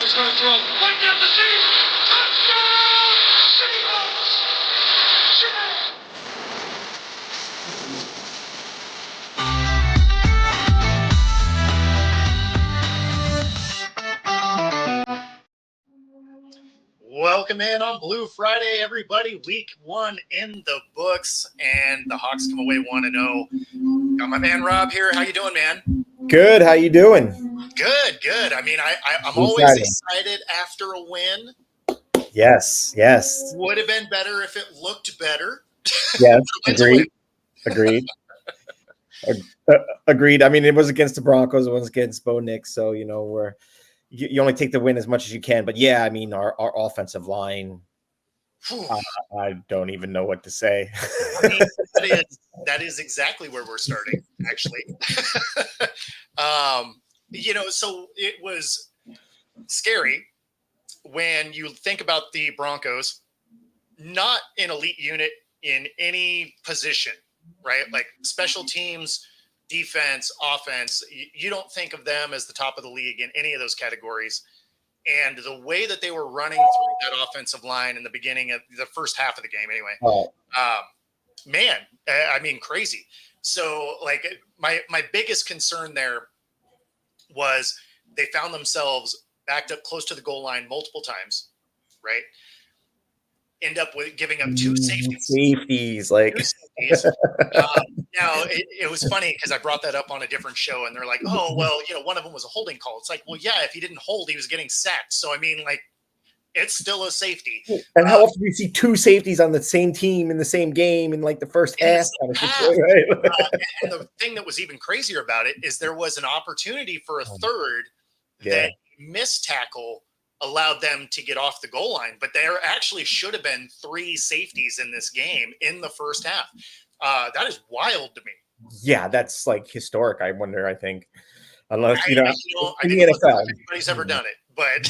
He's going to throw right down the seam. Touchdown! Seahawks! Welcome in on Blue Friday, everybody. Week 1 in the books, and the Hawks come away 1-0. Got my man Rob here. How you doing, man? Good. How you doing? Good. I mean, I'm always excited after a win. Yes. Would have been better if it looked better. Yes, agreed. Agreed. I mean, it was against the Broncos. It was against Bo Nix. So, you only take the win as much as you can. But, yeah, I mean, our offensive line, I don't even know what to say. I mean, that is exactly where we're starting, actually. So it was scary when you think about the Broncos, not an elite unit in any position, right? Like special teams, defense, offense, you don't think of them as the top of the league in any of those categories. And the way that they were running through that offensive line in the beginning of the first half of the game, anyway, crazy. So, like, my biggest concern there was they found themselves backed up close to the goal line multiple times, right? End up with giving up two safeties. Now, it was funny because I brought that up on a different show, and they're like, oh, well, one of them was a holding call. It's like, well, yeah, if he didn't hold, he was getting sacked. So, I mean, like, it's still a safety. And how often do you see two safeties on the same team in the same game in, like, the first half? Right? And the thing that was even crazier about it is there was an opportunity for a third that missed tackle allowed them to get off the goal line, but there actually should have been 3 safeties in this game in the first half. That is wild to me. Yeah, that's like historic. I wonder. I think, unless I didn't look if anybody's ever done it, but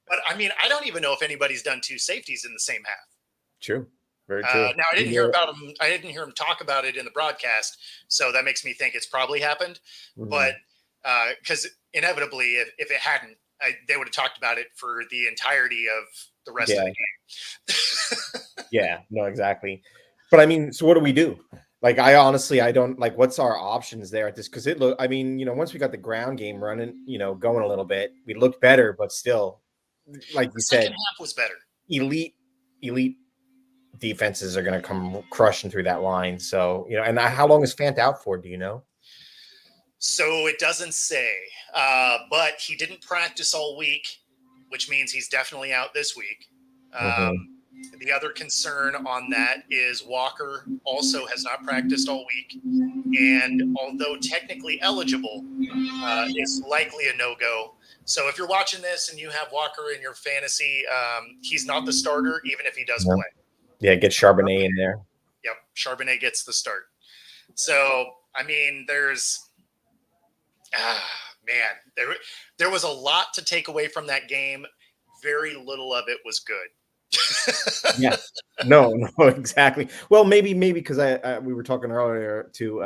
but I mean, I don't even know if anybody's done 2 safeties in the same half. True, very true. Now I didn't hear about him. I didn't hear him talk about it in the broadcast, so that makes me think it's probably happened. But because inevitably, if it hadn't, they would have talked about it for the entirety of the rest of the game. Yeah, no, exactly. But I mean, so what do we do? Like, I don't like, what's our options there at this? Because once we got the ground game running, going a little bit, we looked better, but still, like you said, second half was better. Elite defenses are going to come crushing through that line. So, and how long is Fant out for? Do you know? So it doesn't say, but he didn't practice all week, which means he's definitely out this week. The other concern on that is Walker also has not practiced all week. And although technically eligible, is likely a no-go. So if you're watching this and you have Walker in your fantasy, he's not the starter, even if he does play. Yeah, get Charbonnet in there. Yep, Charbonnet gets the start. So, I mean, there was a lot to take away from that game. Very little of it was good. Yeah, no, exactly. Well, maybe because we were talking earlier too.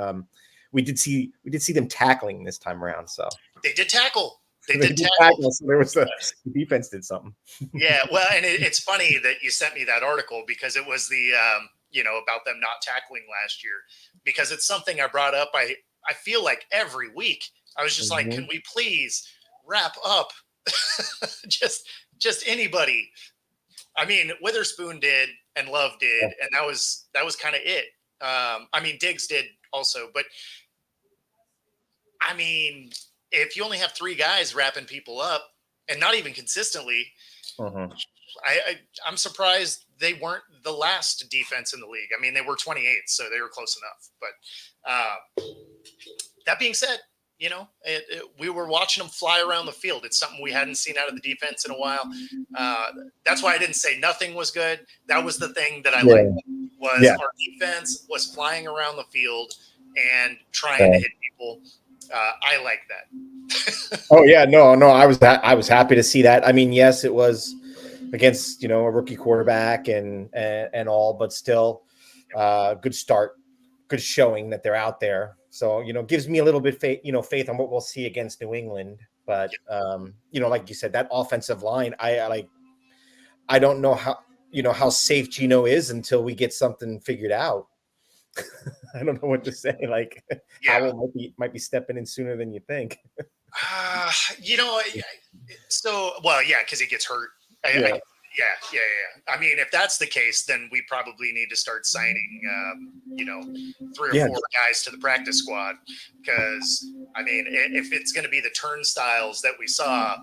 We did see them tackling this time around. So they did tackle. They did tackle. So there was the defense did something. Yeah, well, and it's funny that you sent me that article because it was the about them not tackling last year, because it's something I brought up. I feel like every week I was just like, can we please wrap up? just anybody. I mean, Witherspoon did and Love did, and that was kind of it. I mean, Diggs did also, but I mean, if you only have 3 guys wrapping people up and not even consistently, I'm surprised they weren't the last defense in the league. I mean, they were 28th, so they were close enough. But that being said, we were watching them fly around the field. It's something we hadn't seen out of the defense in a while. That's why I didn't say nothing was good. That was the thing that I liked, was our defense was flying around the field and trying to hit people. I like that. Oh yeah, no, I was happy to see that. I mean, yes, it was against a rookie quarterback and all, but still, good start, good showing that they're out there. So, gives me a little bit faith on what we'll see against New England. But, like you said, that offensive line, I don't know how safe Gino is until we get something figured out. I don't know what to say. Like, Yeah. Howell might be stepping in sooner than you think. Uh, you know, well, yeah, because he gets hurt. Yeah. Yeah. I mean, if that's the case, then we probably need to start signing, 3 or Yeah. 4 guys to the practice squad. Because, I mean, if it's going to be the turnstiles that we saw,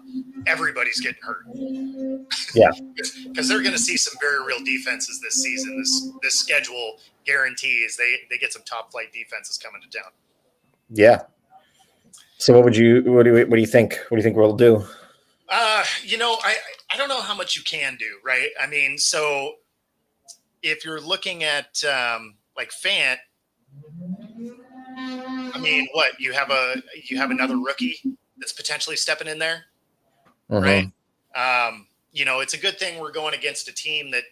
everybody's getting hurt. Yeah. Because they're going to see some very real defenses this season. This schedule guarantees they get some top flight defenses coming to town. Yeah. So what do you think? What do you think we'll do? I don't know how much you can do, right? I mean, so if you're looking at like Fant, I mean, what you have another rookie that's potentially stepping in there, right? It's a good thing we're going against a team that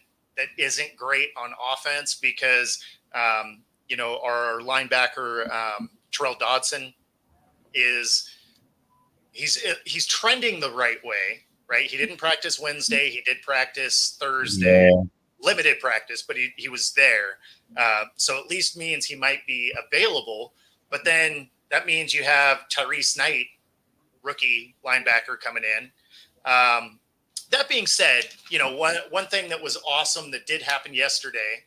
isn't great on offense because our linebacker Terrell Dodson he's trending the right way, right? He didn't practice Wednesday. He did practice Thursday, limited practice, but he was there. So at least means he might be available. But then that means you have Tyrese Knight, rookie linebacker, coming in. That being said, one thing that was awesome that did happen yesterday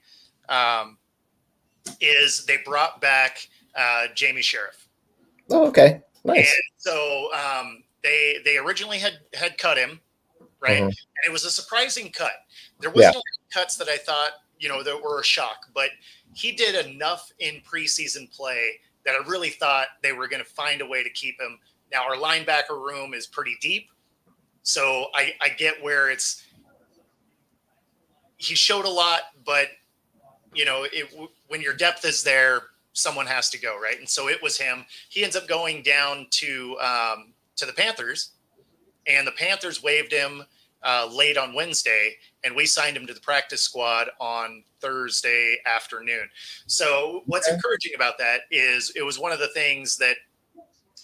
is they brought back Jamie Sheriff. Oh, okay. Nice. And so they originally had cut him, right? And it was a surprising cut. There wasn't a lot of cuts that I thought, that were a shock, but he did enough in preseason play that I really thought they were going to find a way to keep him. Now, our linebacker room is pretty deep, so I get where he showed a lot, but, when your depth is there, someone has to go, right? And so it was him. He ends up going down to the Panthers, and the Panthers waived him late on Wednesday, and we signed him to the practice squad on Thursday afternoon. So what's encouraging about that is it was one of the things that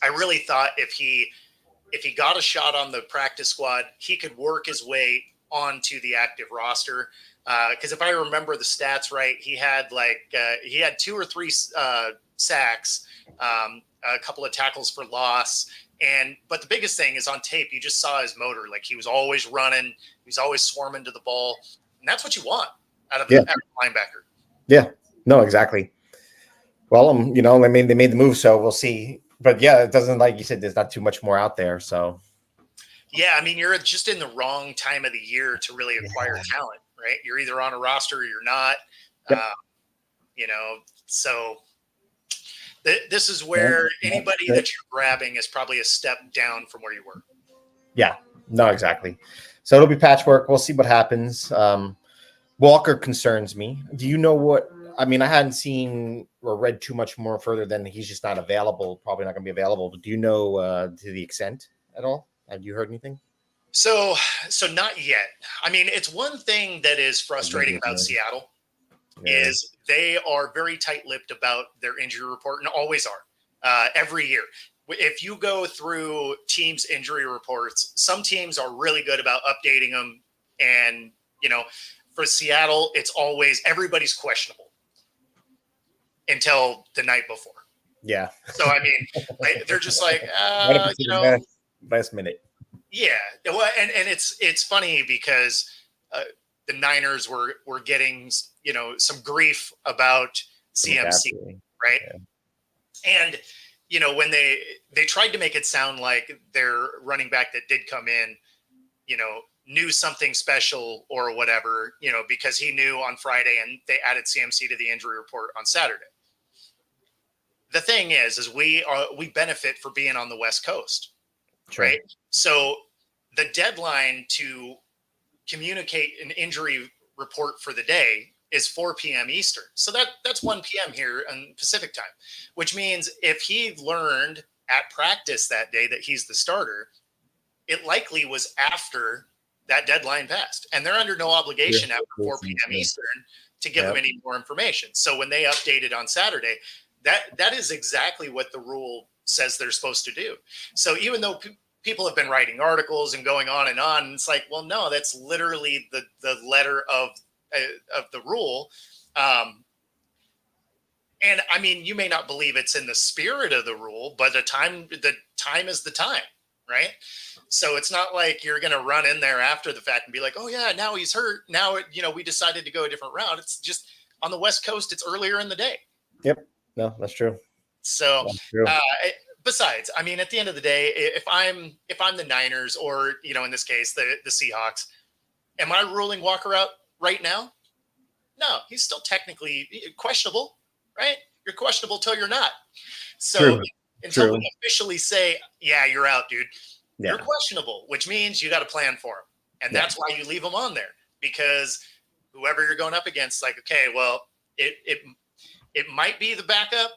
I really thought if he got a shot on the practice squad, he could work his way onto the active roster. Because if I remember the stats right, he had 2 or 3 sacks, a couple of tackles for loss. But the biggest thing is on tape, you just saw his motor. Like, he was always running. He was always swarming to the ball. And that's what you want out of a linebacker. Yeah, no, exactly. Well, they made the move, so we'll see. But yeah, it doesn't, like you said, there's not too much more out there. So yeah, I mean, you're just in the wrong time of the year to really acquire talent, right? You're either on a roster or you're not. So this is where anybody that you're grabbing is probably a step down from where you were. Yeah, no, exactly. So it'll be patchwork. We'll see what happens. Walker concerns me. Do you know what? I mean, I hadn't seen or read too much more further than he's just not available, probably not going to be available. But do you know to the extent at all? Have you heard anything? So not yet. I mean, it's one thing that is frustrating about Seattle is they are very tight-lipped about their injury report and always are every year. If you go through teams' injury reports, some teams are really good about updating them. And, for Seattle, it's always everybody's questionable until the night before. Yeah. So, I mean, they're just like, last minute. Yeah. Well, and it's funny because the Niners were getting, some grief about CMC, right? Yeah. And, when they tried to make it sound like their running back that did come in, knew something special or whatever, because he knew on Friday and they added CMC to the injury report on Saturday. The thing is we benefit for being on the West Coast, right? So the deadline to communicate an injury report for the day is 4 p.m. Eastern. So that's 1 p.m. here in Pacific time, which means if he learned at practice that day that he's the starter, it likely was after that deadline passed. And they're under no obligation after 4 p.m. Eastern to give him any more information. So when they updated on Saturday, that is exactly what the rule says they're supposed to do. So even though people have been writing articles and going on, and it's like, well, no, that's literally the letter of the rule. And I mean, you may not believe it's in the spirit of the rule, but the time is the time, right? So it's not like you're going to run in there after the fact and be like, oh yeah, now he's hurt. Now, we decided to go a different route. It's just on the West Coast, it's earlier in the day. Yep. No, that's true. So, That's true. besides, I mean, at the end of the day, if I'm the Niners or, in this case, the Seahawks, am I ruling Walker out right now? No, he's still technically questionable, right? You're questionable till you're not. So True. until we officially say, yeah, you're out, dude, Yeah. you're questionable, which means you got to plan for him. And that's why you leave him on there, because whoever you're going up against, like, okay, well, it might be the backup,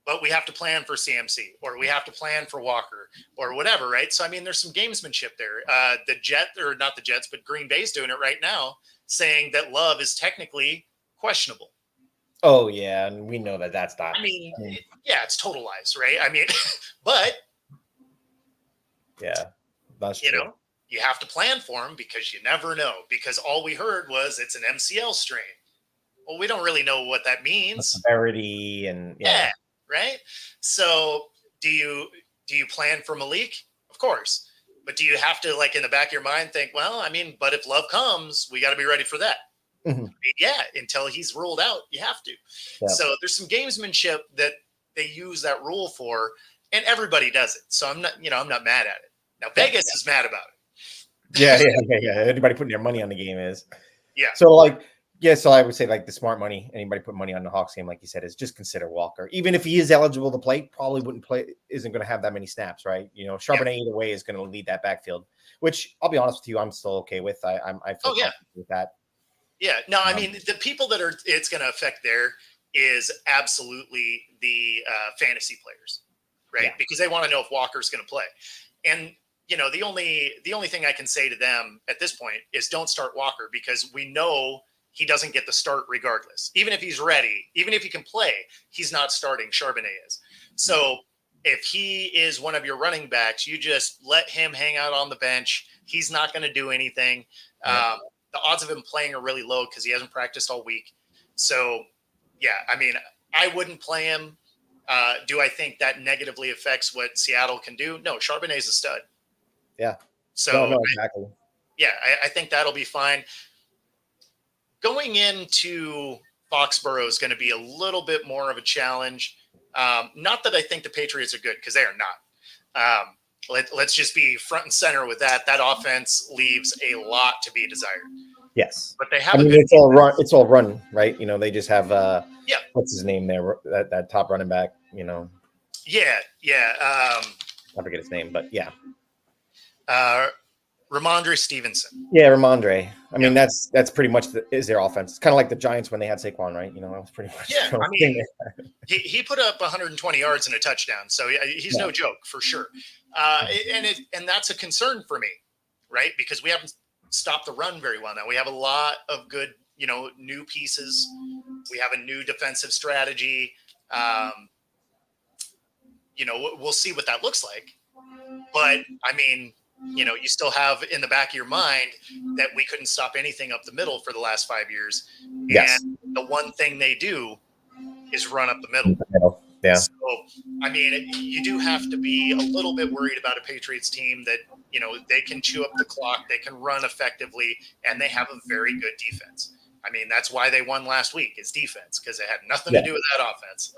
but we have to plan for CMC, or we have to plan for Walker, or whatever, right? So, I mean, there's some gamesmanship there. Not the Jets, but Green Bay's doing it right now, saying that Love is technically questionable. Oh, yeah, and we know that that's not. I mean, yeah, it's total lies, right? I mean, but yeah, that's true. You have to plan for him, because you never know. Because all we heard was it's an MCL strain. Well, we don't really know what that means. Severity and yeah, right. So, do you plan for Malik? Of course, but do you have to, like, in the back of your mind think, well, I mean, but if Love comes, we got to be ready for that. Mhm. I mean, yeah, until he's ruled out, you have to. Yeah. So there's some gamesmanship that they use that rule for, and everybody does it. So I'm not mad at it. Now Vegas is mad about it. Yeah. Anybody putting their money on the game is. Yeah. So so I would say, like, the smart money, anybody put money on the Hawks game, like you said, is just consider Walker. Even if he is eligible to play, probably wouldn't play, isn't going to have that many snaps, right? Charbonnet either way is going to lead that backfield, which I'll be honest with you, I'm still okay with. I feel comfortable with that. Yeah. No, I mean, the people that it's going to affect there is absolutely the fantasy players, right? Yeah. Because they want to know if Walker's going to play. And, the only thing I can say to them at this point is don't start Walker, because we know he doesn't get the start regardless. Even if he's ready, even if he can play, he's not starting. Charbonnet is. So if he is one of your running backs, you just let him hang out on the bench. He's not going to do anything. Yeah. The odds of him playing are really low because he hasn't practiced all week. So, yeah, I mean, I wouldn't play him. Do I think that negatively affects what Seattle can do? No, Charbonnet's a stud. Yeah. So, no, exactly. I think that'll be fine. Going into Foxborough is going to be a little bit more of a challenge. Not that I think the Patriots are good, because they are not. Let's just be front and center with that. That offense leaves a lot to be desired. Yes, but they have. It's all run, right? They just have. What's his name there? That top running back. Yeah. I forget his name, but yeah. Ramondre Stevenson. Yeah, Ramondre. I mean, that's pretty much is their offense. It's kind of like the Giants when they had Saquon, right? That was pretty much. Yeah, I mean, he put up 120 yards and a touchdown, so he's no joke for sure. And that's a concern for me, right? Because we haven't stopped the run very well now. We have a lot of good, new pieces. We have a new defensive strategy. We'll see what that looks like. But I mean, you still have in the back of your mind that we couldn't stop anything up the middle for the last 5 years. Yes. And the one thing they do is run up the middle. Yeah. So, I mean, you do have to be a little bit worried about a Patriots team that, they can chew up the clock, they can run effectively, and they have a very good defense. I mean, that's why they won last week, is defense, because it had nothing to do with that offense.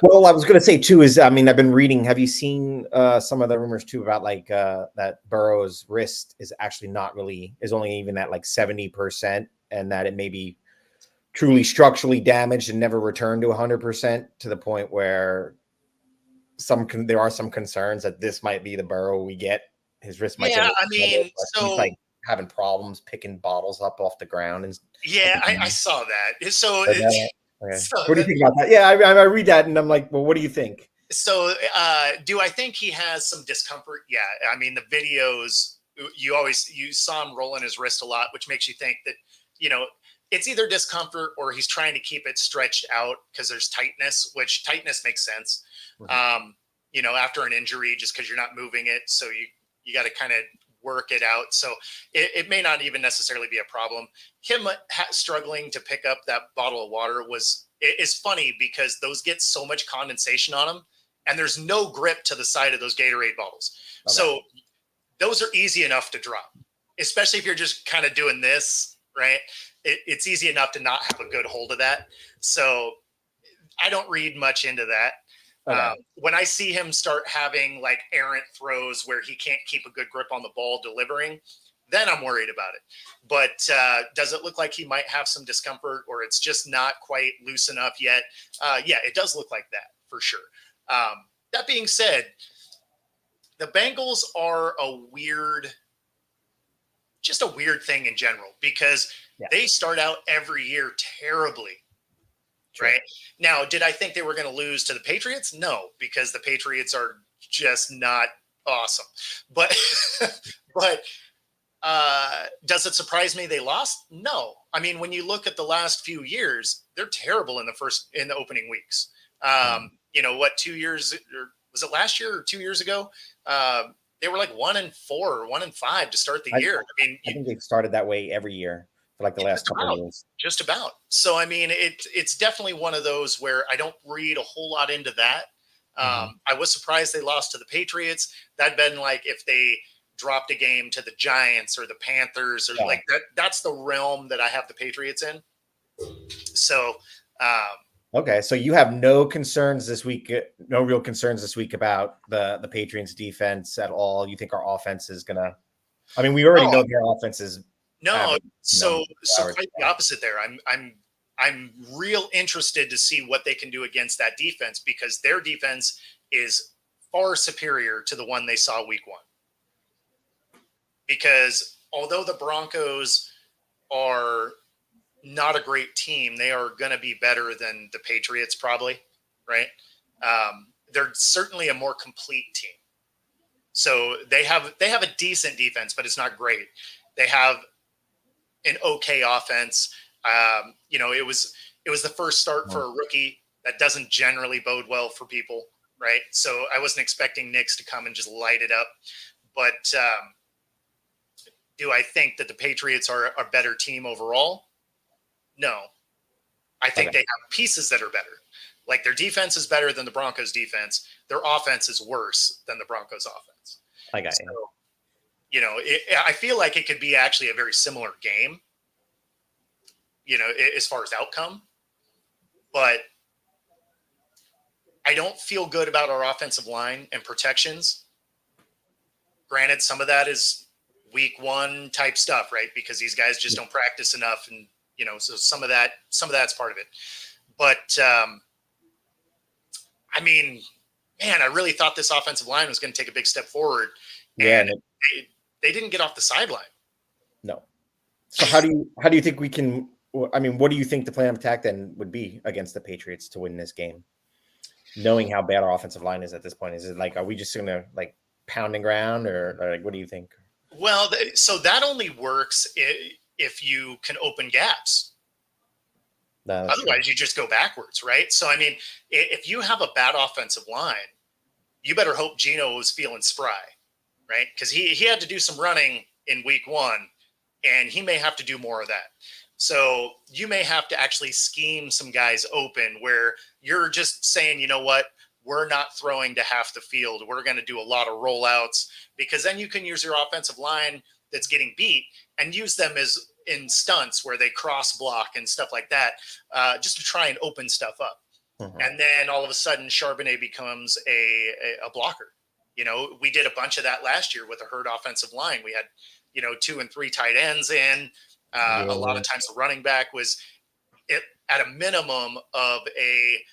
Well, I was going to say, too, is, I mean, I've been reading. Have you seen some of the rumors, too, about that Burrow's wrist is actually is only even at 70%, and that it may be truly structurally damaged and never returned to 100%, to the point where there are some concerns that this might be the Burrow we get. His wrist might. Yeah, I mean, so he's having problems picking bottles up off the ground. And yeah, I saw that. So, okay. What do you think about that? Yeah, I read that and I'm like, well, what do you think? So, do I think he has some discomfort? Yeah, I mean, the videos, you saw him rolling his wrist a lot, which makes you think that, it's either discomfort or he's trying to keep it stretched out because there's tightness, which tightness makes sense. You know, after an injury, just because you're not moving it. So you got to kind of work it out. So it may not even necessarily be a problem. Him struggling to pick up that bottle of water is funny because those get so much condensation on them and there's no grip to the side of those Gatorade bottles. Okay. So those are easy enough to drop, especially if you're just kind of doing this, right? It's easy enough to not have a good hold of that. So I don't read much into that. Okay. When I see him start having like errant throws where he can't keep a good grip on the ball delivering, then I'm worried about it. But does it look like he might have some discomfort or it's just not quite loose enough yet? Yeah, it does look like that for sure. That being said, the Bengals are just a weird thing in general because they start out every year terribly. Right now, did I think they were going to lose to the Patriots? No, because the Patriots are just not awesome. But does it surprise me they lost? No. I mean, when you look at the last few years, they're terrible in the opening weeks. You know what? 2 years, or was it last year or 2 years ago? They were like 1-4 or 1-5 to start the year. I mean, I think they've started that way every year. For like the last couple of years. Just about. So, I mean, it's definitely one of those where I don't read a whole lot into that. I was surprised they lost to the Patriots. That'd been like if they dropped a game to the Giants or the Panthers or like that. That's the realm that I have the Patriots in. So, okay. So you have no concerns this week, no real concerns this week about the Patriots defense at all. You think our offense is going to, I mean, we already know their offense is. No, so quite the opposite there. I'm real interested to see what they can do against that defense because their defense is far superior to the one they saw week 1. Because although the Broncos are not a great team, they are going to be better than the Patriots probably, right? They're certainly a more complete team. So they have a decent defense, but it's not great. They have an okay offense. You know, it was the first start for a rookie. That doesn't generally bode well for people, right? So I wasn't expecting Knicks to come and just light it up. But do I think that the Patriots are a better team overall? No. I think they have pieces that are better. Like their defense is better than the Broncos defense. Their offense is worse than the Broncos offense. I got you. You know, I feel like it could be actually a very similar game, you know, as far as outcome. But I don't feel good about our offensive line and protections. Granted, some of that is week 1 type stuff, right? Because these guys just don't practice enough. And, you know, so some of that's part of it. But, I mean, man, I really thought this offensive line was going to take a big step forward. And they didn't get off the sideline. No. So how do you think we can? I mean, what do you think the plan of attack then would be against the Patriots to win this game? Knowing how bad our offensive line is at this point, is it like, are we just going to like pounding ground or like what do you think? Well, so that only works if you can open gaps. No, otherwise, you just go backwards, right? So I mean, if you have a bad offensive line, you better hope Geno was feeling spry. Right? Because he had to do some running in week 1, and he may have to do more of that. So you may have to actually scheme some guys open where you're just saying, you know what, we're not throwing to half the field. We're going to do a lot of rollouts because then you can use your offensive line that's getting beat and use them as in stunts where they cross block and stuff like that, just to try and open stuff up. And then all of a sudden Charbonnet becomes a blocker. You know, we did a bunch of that last year with a hurt offensive line. We had, you know, 2 and 3 tight ends in. A lot of times the running back was at a minimum of a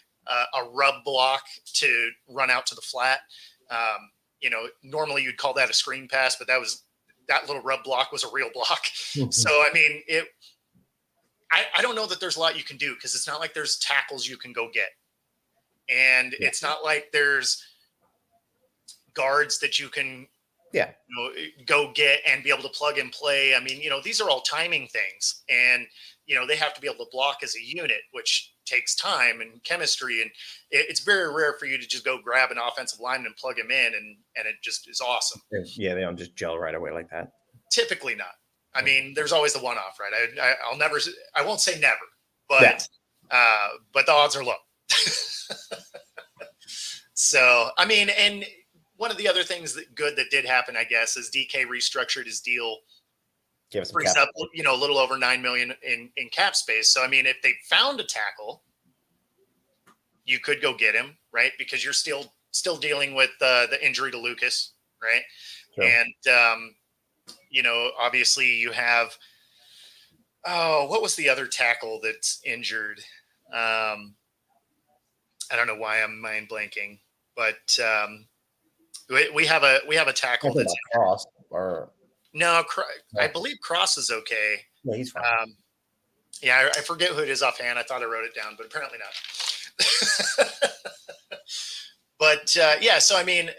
rub block to run out to the flat. You know, normally you'd call that a screen pass, but that little rub block was a real block. So, I mean, I don't know that there's a lot you can do because it's not like there's tackles you can go get. And it's not like there's guards that you can Yeah. Go get and be able to plug and play. I mean, these are all timing things, and they have to be able to block as a unit, which takes time and chemistry, and it's very rare for you to just go grab an offensive lineman and plug him in, and it just is awesome. Yeah, they don't just gel right away like that. Typically not. I mean, there's always the one-off, right? I won't say never, but the odds are low. So, I mean, and one of the other things that did happen, I guess, is DK restructured his deal. Brings up, a little over $9 million in cap space. So, I mean, if they found a tackle, you could go get him, right? Because you're still dealing with the injury to Lucas, right? Sure. And obviously you have. Oh, what was the other tackle that's injured? I don't know why I'm mind blanking, but we have a tackle that's Cross or no. I believe Cross is okay. Yeah, he's fine. Yeah, I forget who it is offhand. I thought I wrote it down, but apparently not. But yeah, so I mean,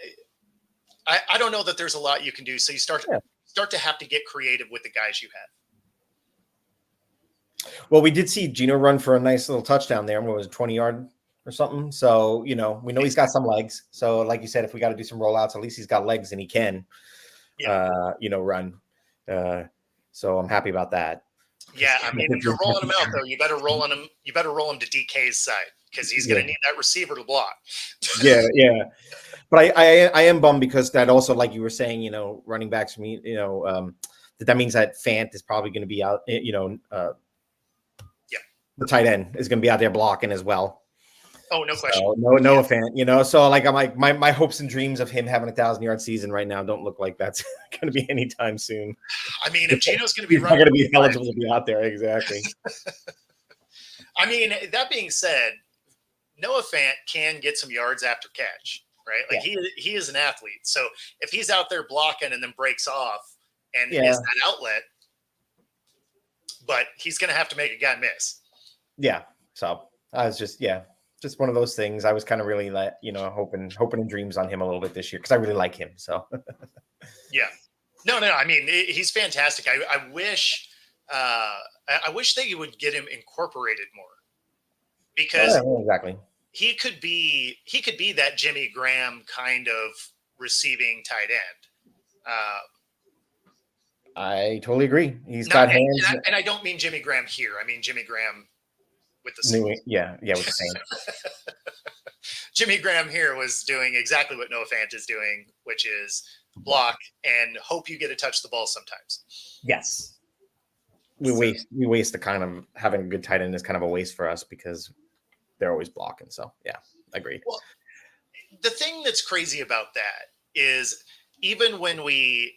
I don't know that there's a lot you can do. So you start to have to get creative with the guys you have. Well, we did see Gino run for a nice little touchdown there. What was it, 20-yard or something? So, we know he's got some legs. So, like you said, if we got to do some rollouts, at least he's got legs and he can, run. So I'm happy about that. Yeah, I mean, if you're rolling him out, though, you better roll him to DK's side because he's going to need that receiver to block. Yeah. But I am bummed because that also, like you were saying, running backs for me, that means that Fant is probably going to be out, the tight end is going to be out there blocking as well. Oh, no question. So, no Fant, so like I'm like my hopes and dreams of him having 1,000-yard season right now don't look like that's going to be anytime soon. I mean, if Gino's going to be he's not going to be eligible to be out there, exactly. I mean, that being said, Noah Fant can get some yards after catch, right? Like he is an athlete. So if he's out there blocking and then breaks off and is that outlet, but he's going to have to make a guy miss. Yeah. So I was just one of those things. I was kind of really hoping and dreams on him a little bit this year because I really like him. So yeah, no. I mean, he's fantastic. I wish they would get him incorporated more because exactly he could be that Jimmy Graham kind of receiving tight end. I totally agree. He's got hands, and I don't mean Jimmy Graham here. I mean Jimmy Graham with the Saints. With the Saints. Jimmy Graham here was doing exactly what Noah Fant is doing, which is block and hope you get to touch the ball sometimes. Yes, we waste the kind of having a good tight end is kind of a waste for us because they're always blocking. So yeah, I agree. Well, the thing that's crazy about that is even when we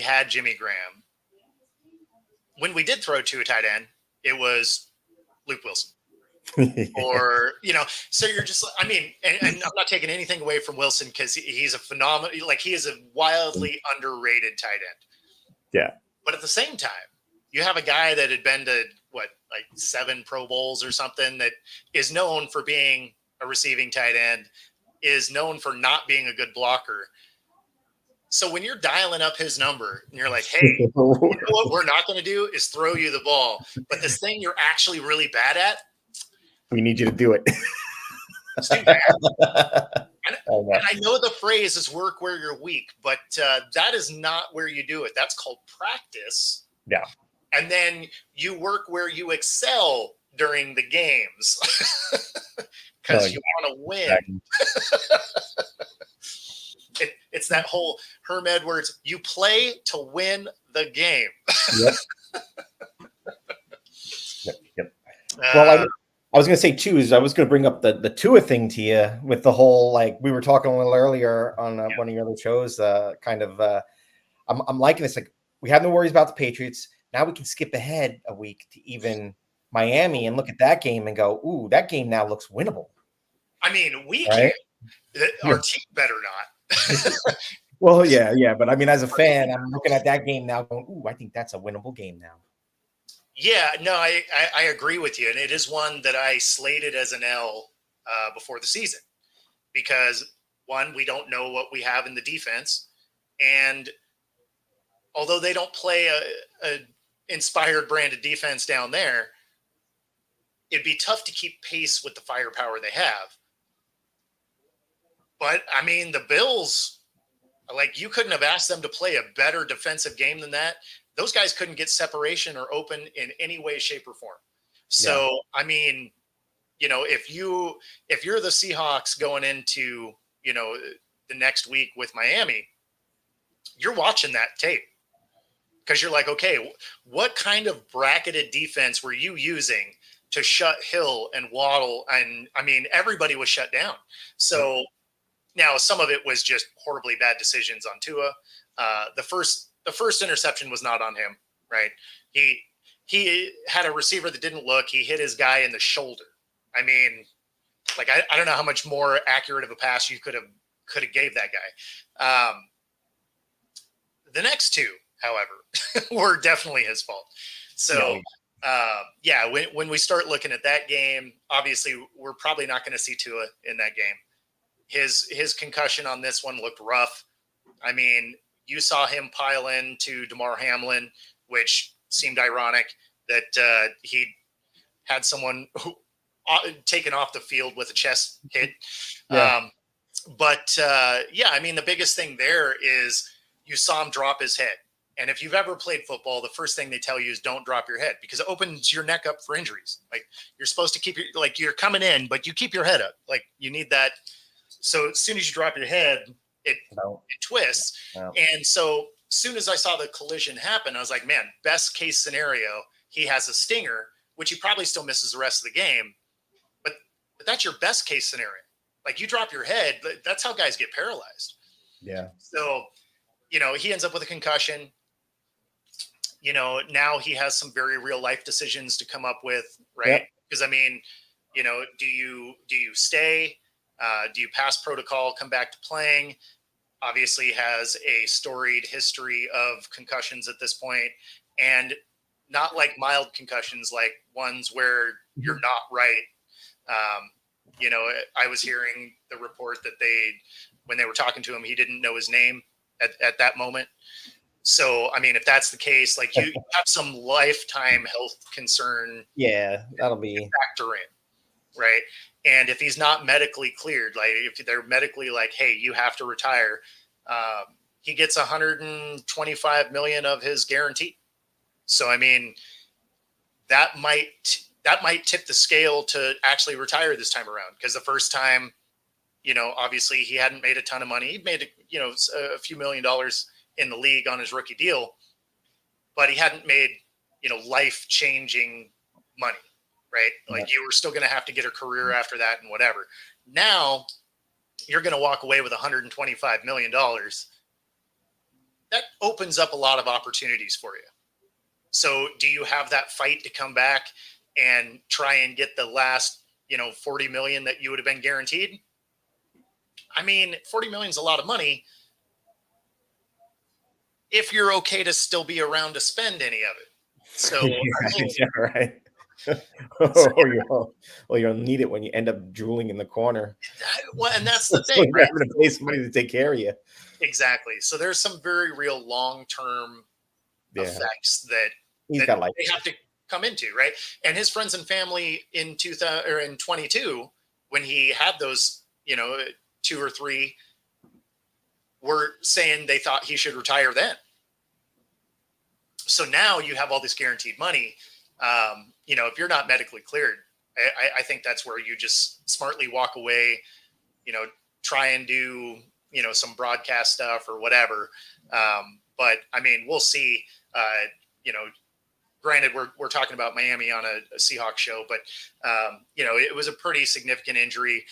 had Jimmy Graham, when we did throw to a tight end, it was Luke Wilson. Or, so you're just, I mean, and I'm not taking anything away from Wilson because he's a phenomenal, he is a wildly underrated tight end. Yeah. But at the same time, you have a guy that had been to 7 Pro Bowls or something that is known for being a receiving tight end, is known for not being a good blocker. So when you're dialing up his number and you're like, hey, you know what we're not going to do is throw you the ball. But this thing you're actually really bad at, we need you to do it. Let's do that. And I know the phrase is work where you're weak, but that is not where you do it. That's called practice. Yeah. And then you work where you excel during the games because you want to win. It's that whole Herm Edwards, you play to win the game. Yep. Well, I was going to say too, is I was going to bring up the Tua thing to you with the whole, we were talking a little earlier on one of your other shows, I'm liking this. Like, we have no worries about the Patriots. Now we can skip ahead a week to even Miami and look at that game and go, ooh, that game now looks winnable. I mean, we can't. Our team better not. Well, yeah. But I mean, as a fan, I'm looking at that game now going, ooh, I think that's a winnable game now. Yeah, no, I agree with you. And it is one that I slated as an L before the season because, one, we don't know what we have in the defense. And although they don't play a inspired brand of defense down there, it'd be tough to keep pace with the firepower they have. But I mean, the Bills, like, you couldn't have asked them to play a better defensive game than that. Those guys couldn't get separation or open in any way, shape, or form. So, I mean, if you're the Seahawks going into, the next week with Miami, you're watching that tape because you're like, okay, what kind of bracketed defense were you using to shut Hill and Waddle? And I mean, everybody was shut down. So now some of it was just horribly bad decisions on Tua. The first interception was not on him, right? He had a receiver that didn't look. He hit his guy in the shoulder. I mean, like, I don't know how much more accurate of a pass you could have gave that guy. The next two, however, were definitely his fault. So, when we start looking at that game, obviously we're probably not going to see Tua in that game. His concussion on this one looked rough. I mean, you saw him pile in to Damar Hamlin, which seemed ironic that he had someone taken off the field with a chest hit. Yeah. I mean, the biggest thing there is you saw him drop his head. And if you've ever played football, the first thing they tell you is don't drop your head because it opens your neck up for injuries. Like, you're supposed to keep you're coming in, but you keep your head up. Like, you need that. So as soon as you drop your head, it twists. No. And so as soon as I saw the collision happen, I was like, man, best case scenario, he has a stinger, which he probably still misses the rest of the game. But that's your best case scenario. Like, you drop your head, that's how guys get paralyzed. Yeah. So, he ends up with a concussion. Now he has some very real life decisions to come up with, right? Because I mean, do you stay? Do you pass protocol, come back to playing? Obviously has a storied history of concussions at this point, and not like mild concussions, like ones where you're not right. I was hearing the report that when they were talking to him, he didn't know his name at that moment. So, I mean, if that's the case, like, you have some lifetime health concern. Yeah, that'll be factor in, right? And if he's not medically cleared, like if they're medically like, hey, you have to retire, he gets 125 million of his guarantee. So, I mean, that might tip the scale to actually retire this time around. Because the first time, obviously he hadn't made a ton of money. He'd made, a few $1 million in the league on his rookie deal, but he hadn't made, life-changing money, right? Like, you were still going to have to get a career after that and whatever. Now you're going to walk away with $125 million. That opens up a lot of opportunities for you. So do you have that fight to come back and try and get the last, 40 million that you would have been guaranteed? I mean, 40 million is a lot of money if you're okay to still be around to spend any of it. So, right. You'll need it when you end up drooling in the corner. Well, and that's the thing, right? You're having to pay somebody to take care of you. Exactly. So there's some very real long-term effects that they have to come into, right? And his friends and family in 22, when he had those, 2 or 3, were saying they thought he should retire then. So now you have all this guaranteed money. If you're not medically cleared, I think that's where you just smartly walk away, try and do, some broadcast stuff or whatever. But I mean, we'll see, granted we're talking about Miami on a Seahawks show, but it was a pretty significant injury.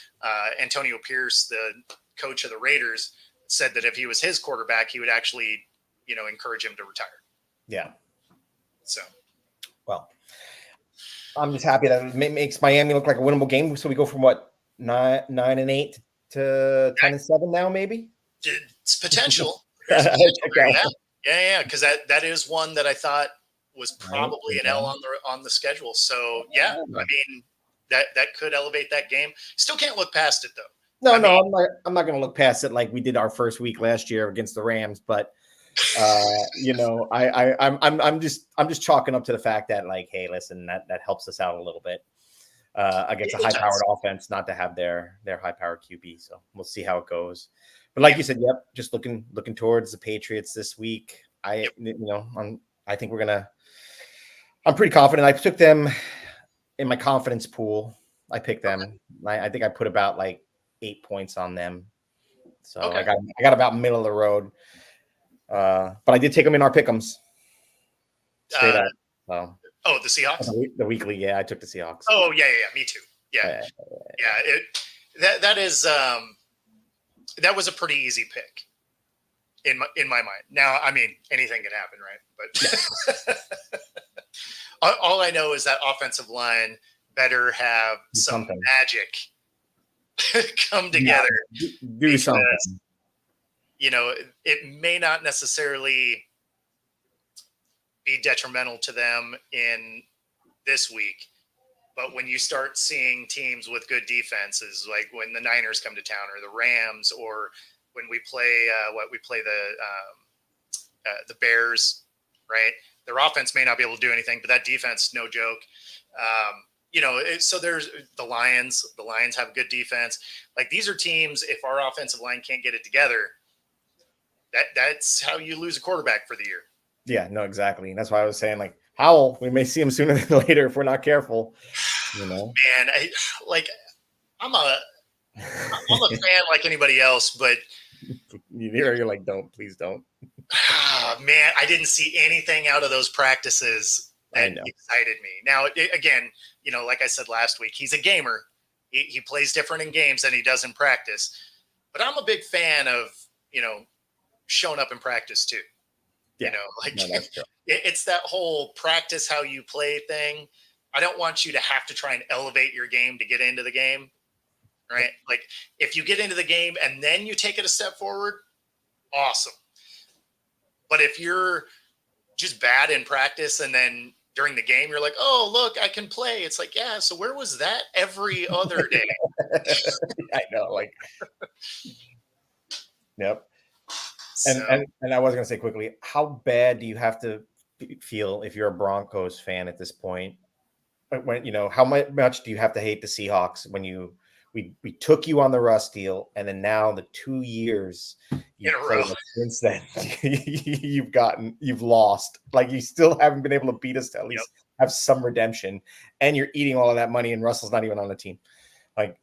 Antonio Pierce, the coach of the Raiders, said that if he was his quarterback, he would actually, encourage him to retire. Yeah. So, well, I'm just happy that it makes Miami look like a winnable game. So we go from 9-8 to 10-7 now, maybe. It's potential. Okay. Yeah. Because that is one that I thought was probably an L on the schedule. So yeah, I mean that could elevate that game. Still can't look past it though. No, I'm not going to look past it like we did our first week last year against the Rams, but I'm just chalking up to the fact that, like, hey, listen, that helps us out a little bit against a high-powered offense, not to have their high-powered QB. So we'll see how it goes. But like you said, yep, just looking towards the Patriots this week. I think I'm pretty confident. I took them in my confidence pool. I picked them. I think I put about like 8 points on them. So I got about middle of the road. But I did take them in our pick'ems. Straight up. So. Oh, the Seahawks? The weekly, yeah, I took the Seahawks. Oh, yeah, me too. Yeah. That was a pretty easy pick in my mind. Now, I mean, anything can happen, right? But all I know is that offensive line better have some magic come together. Do something. It may not necessarily be detrimental to them in this week, but when you start seeing teams with good defenses, like when the Niners come to town or the Rams, or when we play the Bears, right? Their offense may not be able to do anything, but that defense, no joke. So there's the Lions. The Lions have good defense. Like, these are teams, if our offensive line can't get it together, that's how you lose a quarterback for the year. Yeah, no, exactly. And that's why I was saying, like, Howell, we may see him sooner than later if we're not careful. Man, I'm a fan like anybody else, but you're like, please don't. Man, I didn't see anything out of those practices that excited me. Now, again, like I said last week, he's a gamer. He plays different in games than he does in practice. But I'm a big fan of, showing up in practice too. Yeah. That's true. It's that whole practice how you play thing. I don't want you to have to try and elevate your game to get into the game, right? Like, if you get into the game and then you take it a step forward, awesome. But if you're just bad in practice and then during the game, you're like, oh, look, I can play. It's like, yeah, so where was that every other day? I know, like, yep. And I was going to say quickly, how bad do you have to feel if you're a Broncos fan at this point? When how much do you have to hate the Seahawks when we took you on the Russ deal, and then now the 2 years you've played since then, you've lost. Like, you still haven't been able to beat us to at least have some redemption, and you're eating all of that money, and Russell's not even on the team. Like,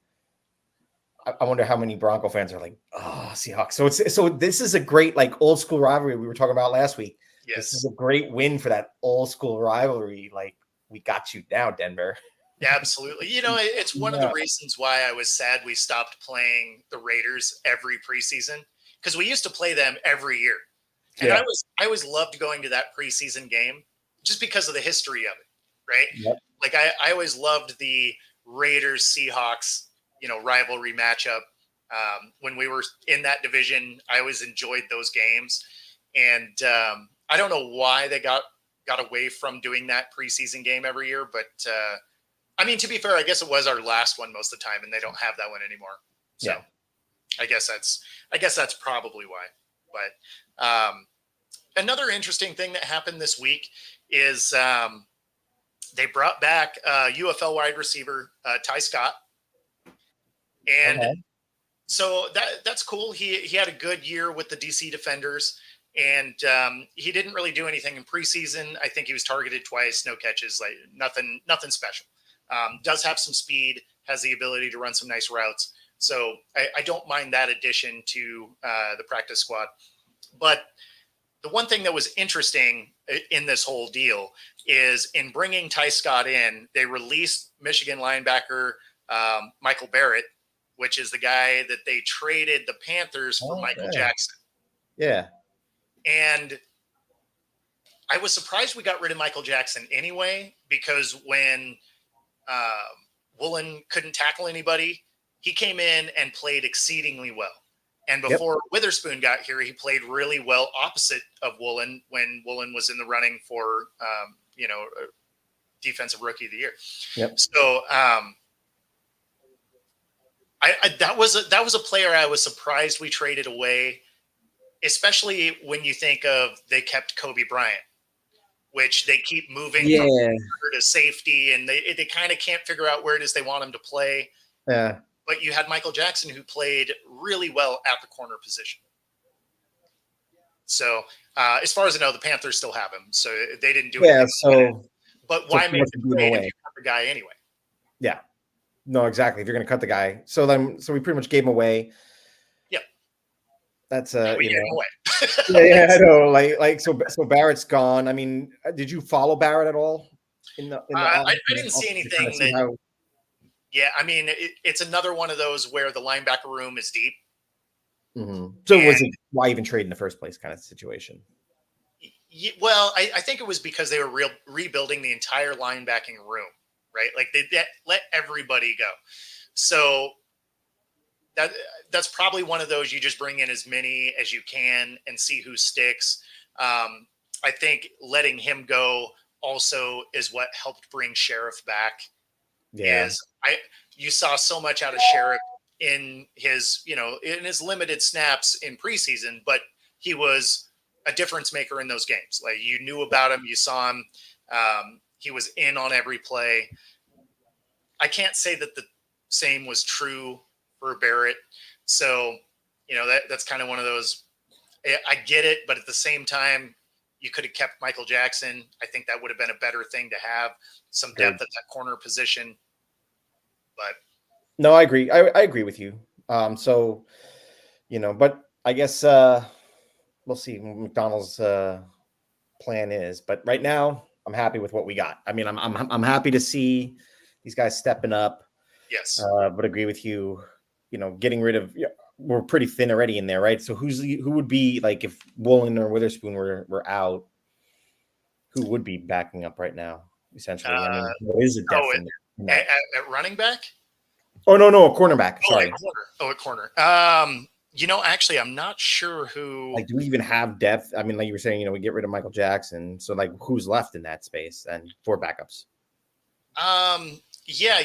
I wonder how many Bronco fans are like, oh, Seahawks. So this is a great, like, old school rivalry we were talking about last week. Yes. This is a great win for that old school rivalry. Like, we got you now, Denver. Yeah, absolutely. It's one of the reasons why I was sad we stopped playing the Raiders every preseason, because we used to play them every year. And I always loved going to that preseason game just because of the history of it, right? Yep. Like, I always loved the Raiders Seahawks, rivalry matchup. When we were in that division, I always enjoyed those games. And I don't know why they got away from doing that preseason game every year, but I mean, to be fair, I guess it was our last one most of the time, and they don't have that one anymore. So I guess that's probably why. But another interesting thing that happened this week is they brought back UFL wide receiver Ty Scott. And so that's cool. He had a good year with the DC Defenders, and he didn't really do anything in preseason. I think he was targeted twice, no catches, like nothing special. Does have some speed, has the ability to run some nice routes. So I don't mind that addition to the practice squad. But the one thing that was interesting in this whole deal is, in bringing Ty Scott in, they released Michigan linebacker Michael Barrett, which is the guy that they traded the Panthers for Michael Jackson. Yeah. And I was surprised we got rid of Michael Jackson anyway, because when Woolen couldn't tackle anybody, he came in and played exceedingly well. And before Witherspoon got here, he played really well opposite of Woolen when Woolen was in the running for, defensive rookie of the year. Yep. So That was a player I was surprised we traded away, especially when you think of they kept Kobe Bryant, which they keep moving from Yeah. to safety, and they kind of can't figure out where it is they want him to play. Yeah. But you had Michael Jackson, who played really well at the corner position. So as far as I know, the Panthers still have him, so they didn't do anything. So, But why make the give him trade if away? you cut the guy anyway? Yeah. No, exactly. If you're going to cut the guy, so we pretty much gave him away. Yep. That's we you gave him know. away. Yeah, I know. Like so Barrett's gone. I mean, did you follow Barrett at all? I didn't see anything see how... Yeah, I mean, it's another one of those where the linebacker room is deep. Mm-hmm. So was it why even trade in the first place kind of situation? Well, I think it was because they were rebuilding the entire linebacking room, right? Like they let everybody go. So that's probably one of those you just bring in as many as you can and see who sticks. I think letting him go also is what helped bring Sheriff back. Yeah. You saw so much out of Sheriff in his limited snaps in preseason, but he was a difference maker in those games. Like you knew about him, you saw him. He was in on every play. I can't say that the same was true for Barrett. So, that's kind of one of those, I get it, but at the same time, you could have kept Michael Jackson. I think that would have been a better thing to have some depth at that corner position. But no, I agree. I agree with you. So, but I guess we'll see what McDonald's plan is. But right now, I'm happy with what we got. I mean, I'm happy to see these guys stepping up. Yes. But agree with you. Getting rid of we're pretty thin already in there, right? So who would be like if Woolen or Witherspoon were out? Who would be backing up right now? Essentially, I mean, there is a depth in there. At running back? Oh no, a cornerback. Sorry. At corner. Actually, I'm not sure who. Like, do we even have depth? I mean, like you were saying, we get rid of Michael Jackson, so like, who's left in that space and for backups? Yeah,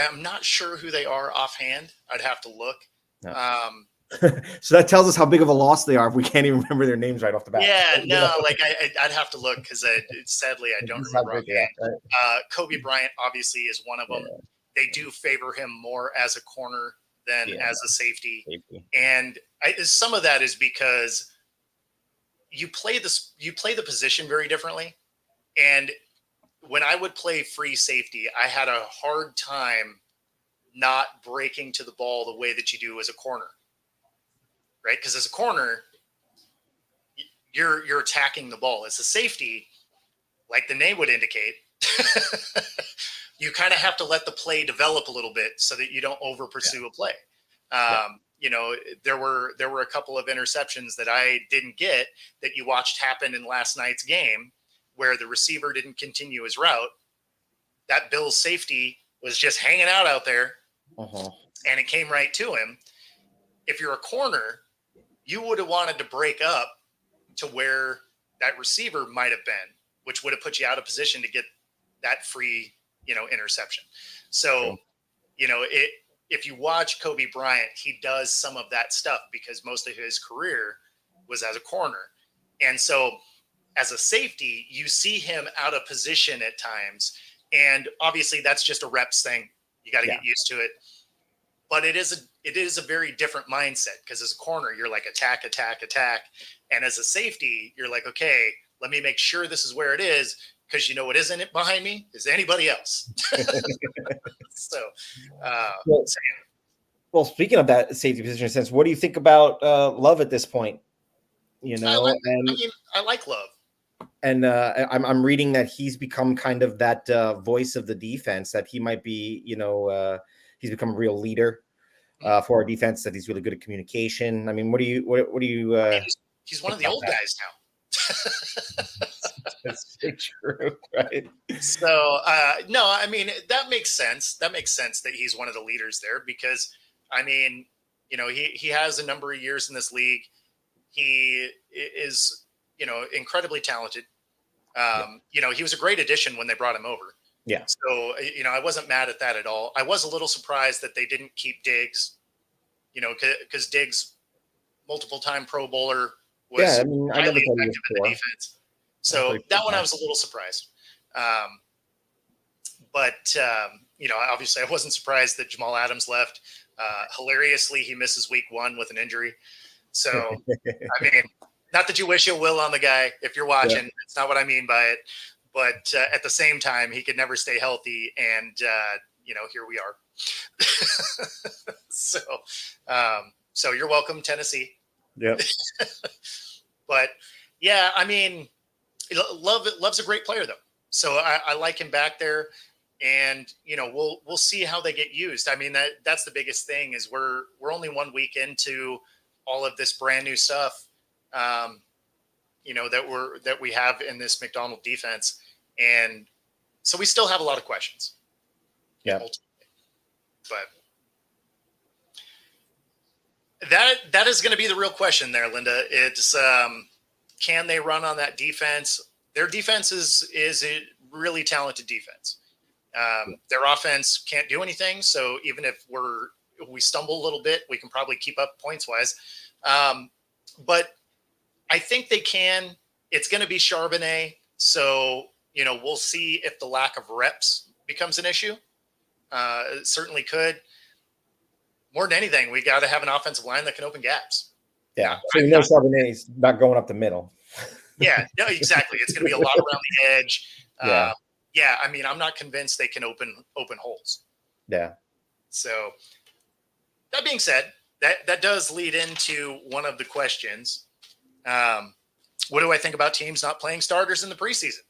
I'm not sure who they are offhand. I'd have to look. No. So that tells us how big of a loss they are if we can't even remember their names right off the bat. Yeah, no, like I'd have to look because sadly I don't remember offhand. Right? Kobe Bryant obviously is one of them. Yeah. They do favor him more as a corner than as a safety. And some of that is because you play the position very differently. And when I would play free safety, I had a hard time not breaking to the ball the way that you do as a corner. Right? Because as a corner, you're attacking the ball. As a safety, like the name would indicate, you kind of have to let the play develop a little bit so that you don't over pursue a play. There were a couple of interceptions that I didn't get that you watched happen in last night's game where the receiver didn't continue his route. That Bills safety was just hanging out there, and it came right to him. If you're a corner, you would have wanted to break up to where that receiver might have been, which would have put you out of position to get that free, interception. So, if you watch Kobe Bryant, he does some of that stuff because most of his career was as a corner. And so as a safety, you see him out of position at times. And obviously that's just a reps thing. You got to get used to it. But it is a very different mindset because as a corner, you're like attack. And as a safety, you're like, okay, let me make sure this is where it is because what isn't it behind me is anybody else. So, well, speaking of that safety position sense, what do you think about Love at this point? I like Love. And I'm reading that he's become kind of that voice of the defense, that he might be, he's become a real leader for our defense, that he's really good at communication. I mean, what do you he's one of the old guys now. That's true, right? So no, I mean, that makes sense. That makes sense that he's one of the leaders there because I mean, he has a number of years in this league. He is, incredibly talented. He was a great addition when they brought him over. Yeah. So, I wasn't mad at that at all. I was a little surprised that they didn't keep Diggs, because Diggs, multiple time Pro Bowler, Yeah, was I mean, I never highly thought he was effective in the poor. defense. So that one I was a little surprised. But obviously I wasn't surprised that Jamal Adams left. Hilariously, he misses week 1 with an injury. So, I mean, not that you wish ill will on the guy if you're watching. Yeah. It's not what I mean by it. But at the same time, he could never stay healthy. And, here we are. So you're welcome, Tennessee. Yep. But, yeah, I mean, Love's a great player, though. So I like him back there. And, we'll see how they get used. I mean, that's the biggest thing is we're only 1 week into all of this brand new stuff, that we have in this McDonald defense. And so we still have a lot of questions. Yeah. But that is going to be the real question there, Linda. It's, can they run on that defense? Their defense is a really talented defense. Their offense can't do anything. So even if we stumble a little bit, we can probably keep up points wise. But I think they can. It's going to be Charbonnet. So, we'll see if the lack of reps becomes an issue. It certainly could. More than anything, we got to have an offensive line that can open gaps. Yeah. So Charbonnet's not going up the middle. Yeah, no, exactly. It's going to be a lot around the edge. Yeah. Yeah, I mean, I'm not convinced they can open holes. Yeah. So that being said, that does lead into one of the questions. What do I think about teams not playing starters in the preseason?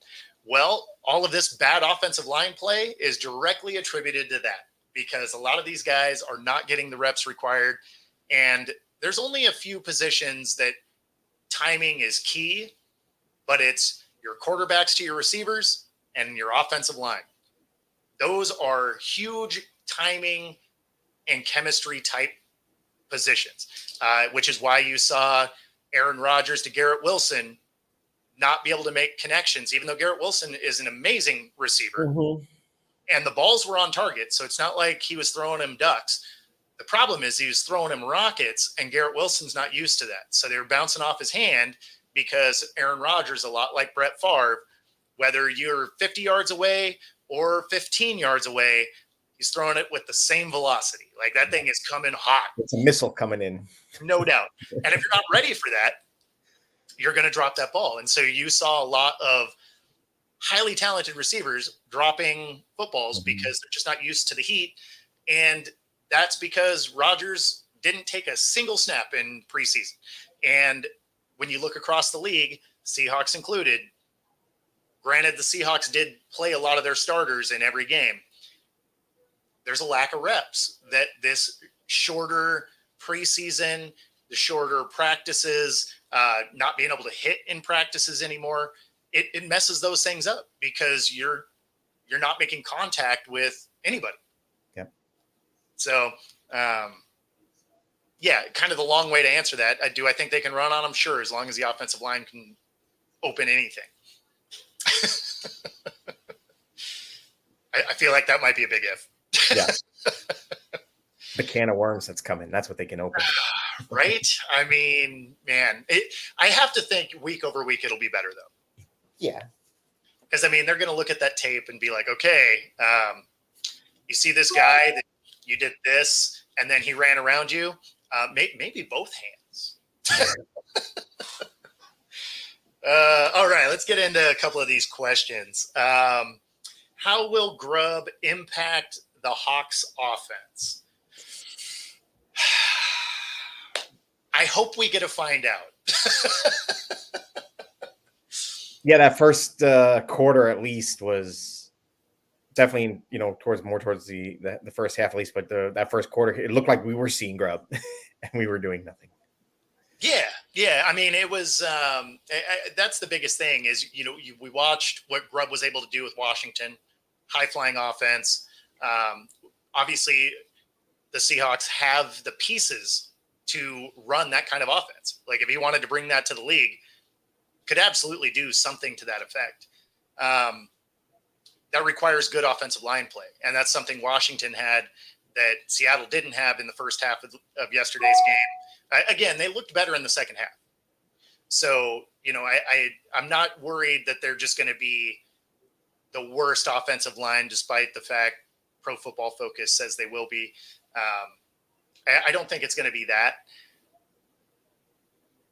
Well, all of this bad offensive line play is directly attributed to that because a lot of these guys are not getting the reps required. And there's only a few positions that timing is key, but it's your quarterbacks to your receivers and your offensive line. Those are huge timing and chemistry type positions, which is why you saw Aaron Rodgers to Garrett Wilson not be able to make connections, even though Garrett Wilson is an amazing receiver. Mm-hmm. And the balls were on target, so it's not like he was throwing him ducks. The problem is he was throwing him rockets, and Garrett Wilson's not used to that. So they were bouncing off his hand because Aaron Rodgers, a lot like Brett Favre, whether you're 50 yards away or 15 yards away, he's throwing it with the same velocity. Like that thing is coming hot. It's a missile coming in. No doubt. And if you're not ready for that, you're going to drop that ball. And so you saw a lot of highly talented receivers dropping footballs because they're just not used to the heat. And that's because Rodgers didn't take a single snap in preseason. And when you look across the league, Seahawks included, granted, the Seahawks did play a lot of their starters in every game. There's a lack of reps that this shorter preseason, the shorter practices, not being able to hit in practices anymore, it messes those things up because you're not making contact with anybody. Yeah. So, yeah, kind of the long way to answer that. Do I think they can run on them? Sure, as long as the offensive line can open anything. I feel like that might be a big if. Yeah. The can of worms that's coming. That's what they can open. Right? I mean, man, I have to think week over week it'll be better, though. Yeah. Because, I mean, they're going to look at that tape and be like, okay, you see this guy that you did this, and then he ran around you. Maybe both hands. All right, let's get into a couple of these questions. How will Grubb impact the Hawks offense? I hope we get to find out. Yeah, that first quarter at least was definitely, towards the first half at least. But that first quarter, it looked like we were seeing Grubb and we were doing nothing. Yeah. I mean, it was that's the biggest thing is, we watched what Grubb was able to do with Washington, high flying offense. Obviously, the Seahawks have the pieces to run that kind of offense. Like if he wanted to bring that to the league, could absolutely do something to that effect. that requires good offensive line play. And that's something Washington had that Seattle didn't have in the first half of yesterday's game. Again, they looked better in the second half. So, I'm not worried that they're just going to be the worst offensive line, despite the fact Pro Football Focus says they will be. I don't think it's going to be that.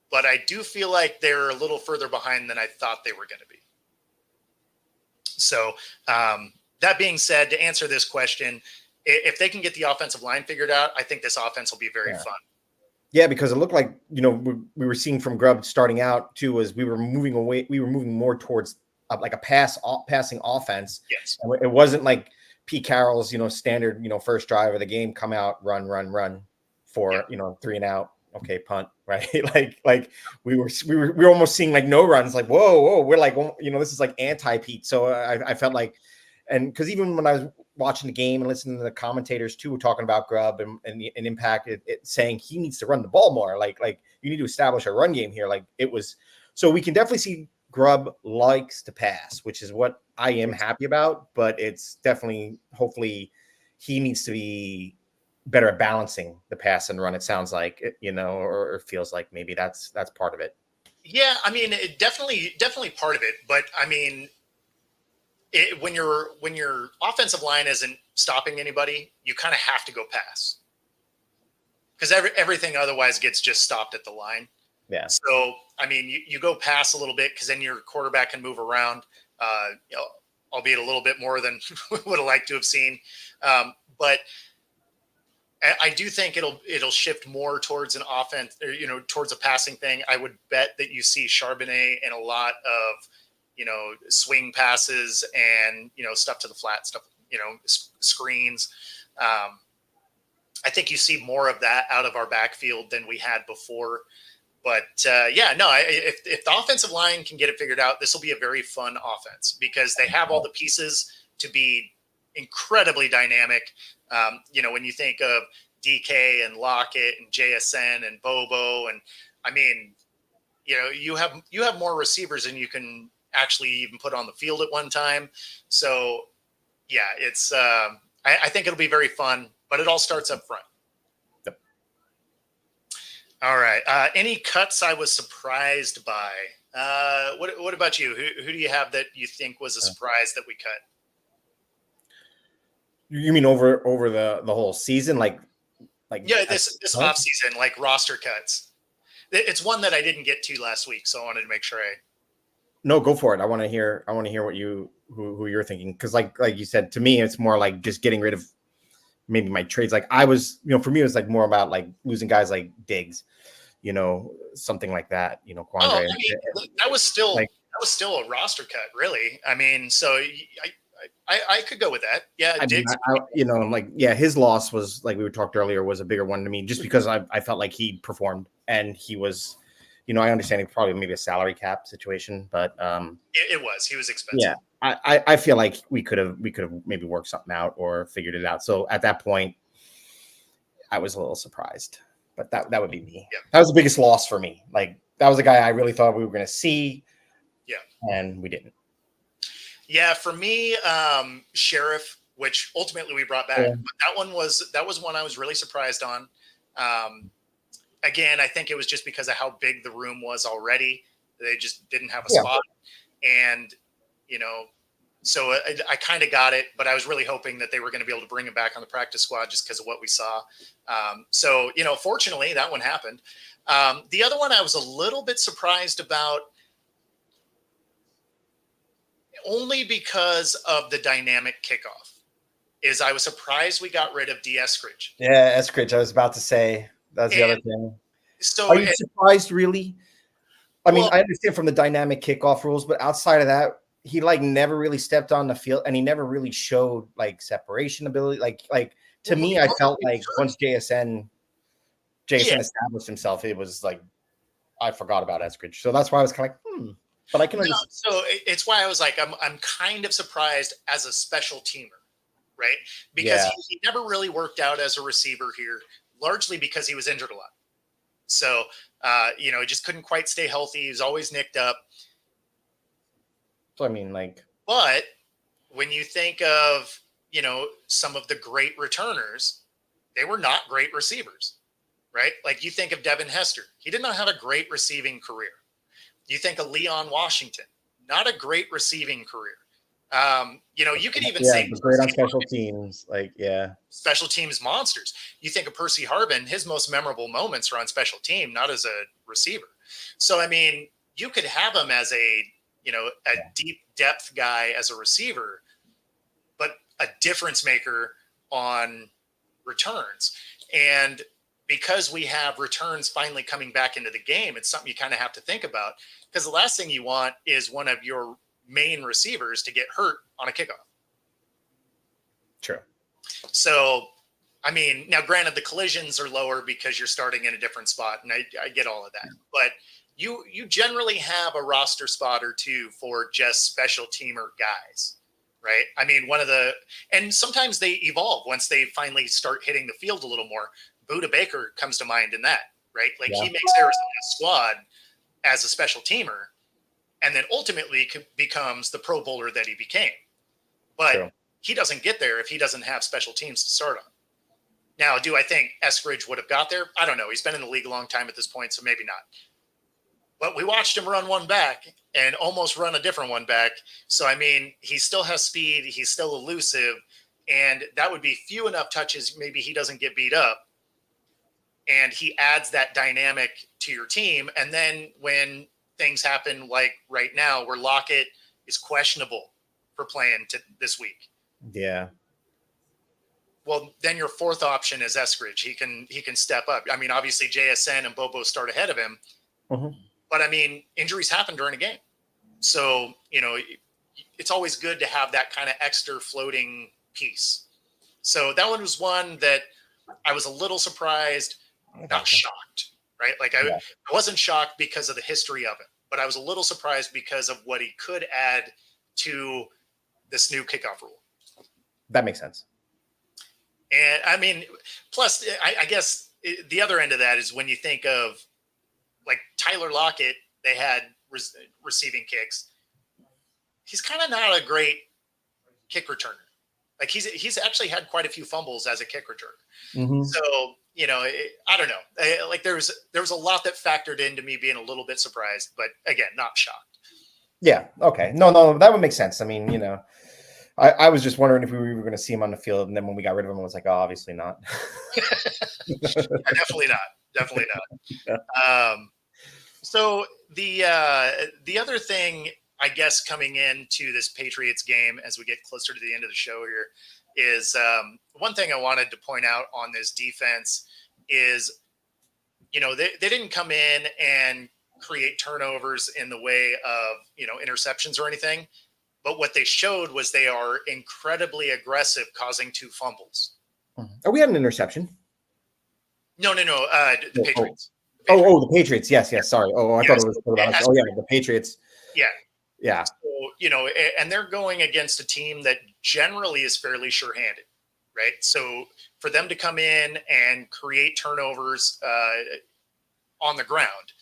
But I do feel like they're a little further behind than I thought they were going to be. So that being said, to answer this question, if they can get the offensive line figured out, I think this offense will be very fun. Yeah, because it looked like, we were seeing from Grubb starting out too, was we were moving more towards like a passing offense. Yes. And it wasn't like Pete Carroll's, standard, first drive of the game, come out, run for, 3 and out. Okay, punt, right? like we were almost seeing like no runs, like, whoa, we're like, this is like anti-Pete. So I felt like, and because even when I was watching the game and listening to the commentators too, talking about Grubb and impact, it saying he needs to run the ball more. Like you need to establish a run game here. Like it was, so we can definitely see Grubb likes to pass, which is what I am happy about, but it's definitely, hopefully he needs to be better at balancing the pass and run. It sounds like, or feels like maybe that's part of it. Yeah. I mean, it definitely part of it, but I mean, when your offensive line isn't stopping anybody, you kind of have to go pass because everything otherwise gets just stopped at the line. Yeah. So, I mean, you go pass a little bit because then your quarterback can move around, albeit a little bit more than would have liked to have seen. But I do think it'll shift more towards an offense, or, towards a passing thing. I would bet that you see Charbonnet in a lot of, swing passes and, stuff to the flat, stuff, screens. I think you see more of that out of our backfield than we had before. But if the offensive line can get it figured out, this will be a very fun offense because they have all the pieces to be incredibly dynamic. When you think of DK and Lockett and JSN and Bobo, and I mean, you have more receivers than you can actually even put on the field at one time. So yeah, it's I think it'll be very fun, but it all starts up front. Yep. All right. Any cuts I was surprised by? What about you? Who do you have that you think was a surprise that we cut? You mean over the whole season? Like this off season, like roster cuts. It's one that I didn't get to last week, so I wanted to make sure No, go for it. I want to hear what who you're thinking. Cause like you said, to me, it's more like just getting rid of maybe my trades. Like I was, for me, it was like more about like losing guys like Diggs, something like that, Quandre. Oh, I mean, that was still a roster cut, really. I mean, so I could go with that. Yeah. Diggs. His loss was, like we talked earlier, was a bigger one to me just because I felt like he performed and he was, I understand it's probably maybe a salary cap situation, but it was. He was expensive. Yeah, I feel like we could have maybe worked something out or figured it out. So at that point, I was a little surprised, but that would be me. Yeah. That was the biggest loss for me. Like that was a guy I really thought we were going to see. Yeah, and we didn't. Yeah, for me, Sheriff, which ultimately we brought back, but that was one I was really surprised on. Again, I think it was just because of how big the room was already. They just didn't have a spot. And, so I kind of got it, but I was really hoping that they were going to be able to bring him back on the practice squad just because of what we saw. So, fortunately that one happened. The other one I was a little bit surprised about only because of the dynamic kickoff is I was surprised we got rid of D. Eskridge. Yeah, Eskridge. I was about to say. That's the other thing. So are you surprised, really? I mean, I understand from the dynamic kickoff rules, but outside of that, he like never really stepped on the field and he never really showed like separation ability. Like to me, I felt like once JSN established himself, it was like I forgot about Eskridge. So that's why I was kind of like, But I can understand. So it's why I was like, I'm kind of surprised as a special teamer, right? Because he never really worked out as a receiver here. Largely because he was injured a lot. So, he just couldn't quite stay healthy. He was always nicked up. So, I mean, like. But when you think of, some of the great returners, they were not great receivers, right? Like you think of Devin Hester. He did not have a great receiving career. You think of Leon Washington, not a great receiving career. You could even say but great on special teams. Like, yeah. Special teams monsters. You think of Percy Harvin, his most memorable moments are on special team, not as a receiver. So, I mean, you could have him as a deep depth guy as a receiver, but a difference maker on returns. And because we have returns finally coming back into the game, it's something you kind of have to think about, because the last thing you want is one of your main receivers to get hurt on a kickoff. True. So, I mean, now granted, the collisions are lower because you're starting in a different spot, and I get all of that. But you generally have a roster spot or two for just special teamer guys, right? I mean, and sometimes they evolve once they finally start hitting the field a little more. Budda Baker comes to mind in that, right? Like he makes Arizona's squad as a special teamer, and then ultimately becomes the Pro Bowler that he became. But he doesn't get there if he doesn't have special teams to start on. Now, do I think Eskridge would have got there? I don't know. He's been in the league a long time at this point, so maybe not. But we watched him run one back and almost run a different one back. So, I mean, he still has speed. He's still elusive. And that would be few enough touches. Maybe he doesn't get beat up. And he adds that dynamic to your team. And then when things happen like right now where Lockett is questionable for playing this week. Yeah. Well, then your fourth option is Eskridge. He can step up. I mean, obviously JSN and Bobo start ahead of him. Mm-hmm. But, I mean, injuries happen during a game. So, it's always good to have that kind of extra floating piece. So that one was one that I was a little surprised, not shocked, right? Like I wasn't shocked because of the history of it, but I was a little surprised because of what he could add to this new kickoff rule. That makes sense. And, I mean, plus, I guess the other end of that is when you think of, like Tyler Lockett, they had receiving kicks. He's kind of not a great kick returner. Like he's actually had quite a few fumbles as a kick returner. Mm-hmm. So, I don't know. Like there was a lot that factored into me being a little bit surprised, but again, not shocked. Yeah. Okay. No, that would make sense. I mean, I was just wondering if we were going to see him on the field, and then when we got rid of him, I was like, oh, obviously not. Definitely not. So the other thing, I guess, coming into this Patriots game as we get closer to the end of the show here is one thing I wanted to point out on this defense is, they didn't come in and create turnovers in the way of, interceptions or anything. But what they showed was they are incredibly aggressive, causing 2 fumbles. Oh, we had an interception. No. The Patriots. The Patriots. Yes. Sorry. I thought it was. The Patriots. Yeah. So, and they're going against a team that generally is fairly sure-handed, right? So for them to come in and create turnovers on the ground,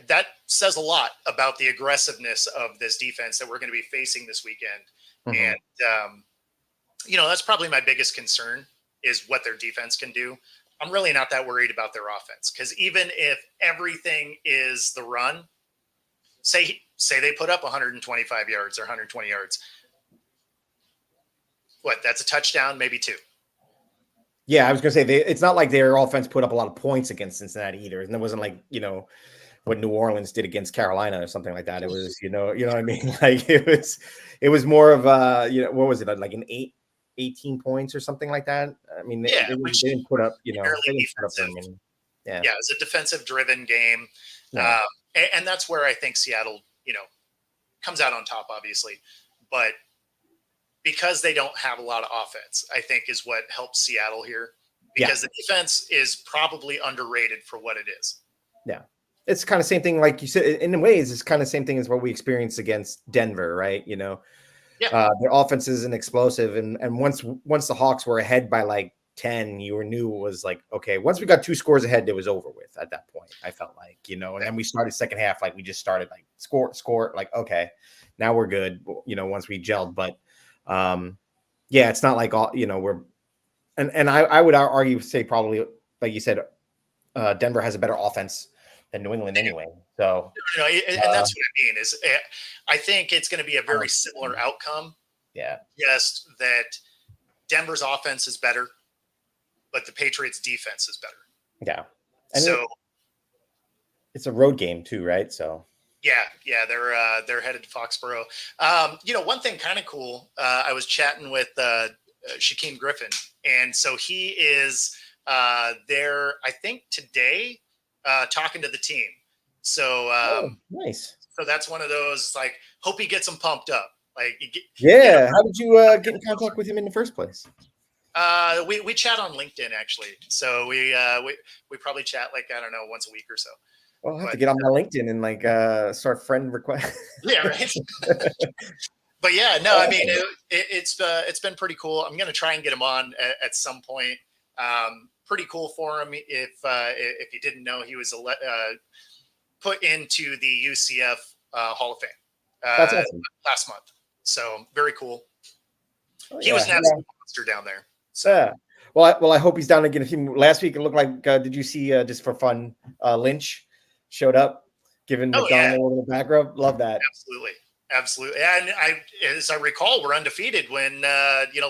that says a lot about the aggressiveness of this defense that we're going to be facing this weekend. Mm-hmm. And, that's probably my biggest concern is what their defense can do. I'm really not that worried about their offense, because even if everything is the run, say they put up 125 yards or 120 yards, that's a touchdown, maybe 2. Yeah, I was going to say, it's not like their offense put up a lot of points against Cincinnati either. And it wasn't like, what New Orleans did against Carolina or something like that. It was, you know what I mean? Like it was more of what was it? Like an 18 points or something like that. I mean, they didn't put up, it's a defensive driven game. Yeah. And that's where I think Seattle, comes out on top, obviously, but because they don't have a lot of offense, I think is what helps Seattle here, because the defense is probably underrated for what it is. Yeah. It's kind of same thing, like you said, in ways, it's kind of same thing as what we experienced against Denver, right? Their offense isn't explosive. And once the Hawks were ahead by like 10, you knew it was like, okay, once we got 2 scores ahead, it was over with at that point. I felt like, and then we started second half, like we just started like score, like, okay, now we're good, once we gelled. But yeah, it's not like all, we're, and I would argue, say probably, like you said, Denver has a better offense than New England anyway. So, and that's what I mean is I think it's going to be a very similar outcome. Yeah. Just that Denver's offense is better, but the Patriots defense is better. Yeah. And so it's a road game too, right? So yeah, they're headed to Foxborough. One thing kind of cool. I was chatting with Shaquem Griffin, and so he is there. I think today, talking to the team. So nice. So that's one of those, like, hope he gets them pumped up. Like, how did you get in contact with him in the first place? We chat on LinkedIn actually. So we probably chat like, I don't know, once a week or so. Well, I'll have to get on my LinkedIn and like start friend request. Yeah, right. But yeah, no, I mean it's been pretty cool. I'm gonna try and get him on at some point. Pretty cool for him. If you didn't know, he was put into the UCF Hall of Fame That's awesome. last month. So very cool. Oh, he was an absolute monster down there. So. Yeah. Well, I hope he's down again. Last week it looked like. Did you see just for fun? Lynch showed up, giving McDonald a little back rub. Love that. Absolutely. And as I recall, we're undefeated when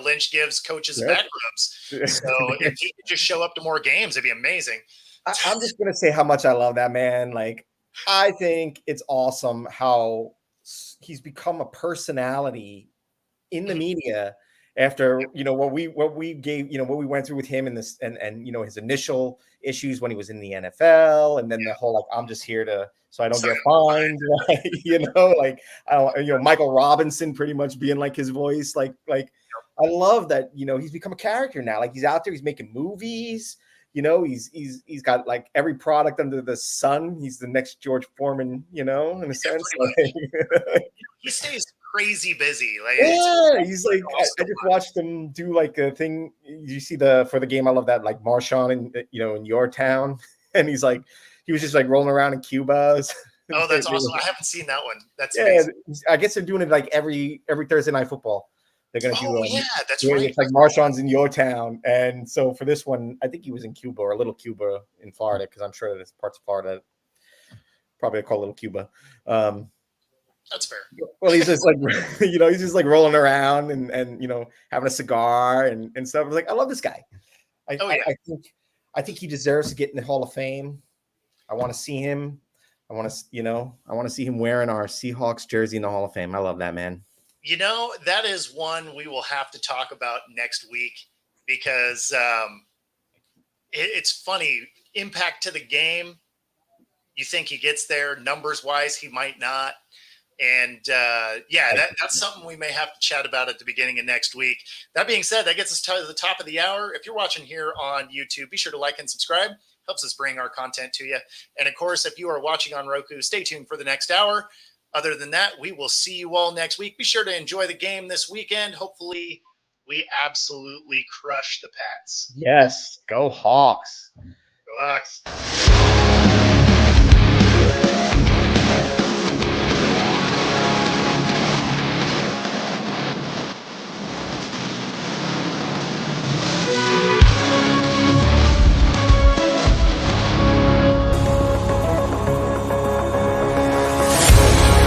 Lynch gives coaches back rubs. So if he could just show up to more games, it'd be amazing. I'm just gonna say how much I love that man. Like, I think it's awesome how he's become a personality in the media after what we gave, what we went through with him and this and his initial issues when he was in the NFL, and then the whole like, I'm just here so I don't get fined, like I don't, Michael Robinson pretty much being like his voice, like I love that he's become a character now. Like, he's out there, he's making movies. He's got like every product under the sun. He's the next George Foreman, in a sense. He stays crazy busy. Like, he's like, I just watched him do like a thing. You see for the game, I love that, like Marshawn in your town, and he was just like rolling around in Cuba. Oh, that's awesome! I haven't seen that one. That's amazing. I guess they're doing it like every Thursday night football. They're going to do that's right. It's like Marshawn's in your town. And so for this one, I think he was in Cuba, or Little Cuba in Florida, because I'm sure there's parts of Florida probably call Little Cuba. That's fair. Well, he's just like, he's just like rolling around and having a cigar and stuff. I was like, I love this guy. I think he deserves to get in the Hall of Fame. I want to see him. I want to see him wearing our Seahawks jersey in the Hall of Fame. I love that man. That is one we will have to talk about next week, because it's funny. Impact to the game. You think he gets there numbers wise, he might not. And that's something we may have to chat about at the beginning of next week. That being said, that gets us to the top of the hour. If you're watching here on YouTube, be sure to like and subscribe. Helps us bring our content to you. And of course, if you are watching on Roku, stay tuned for the next hour. Other than that, we will see you all next week. Be sure to enjoy the game this weekend. Hopefully, we absolutely crush the Pats. Yes, go Hawks. Go Hawks.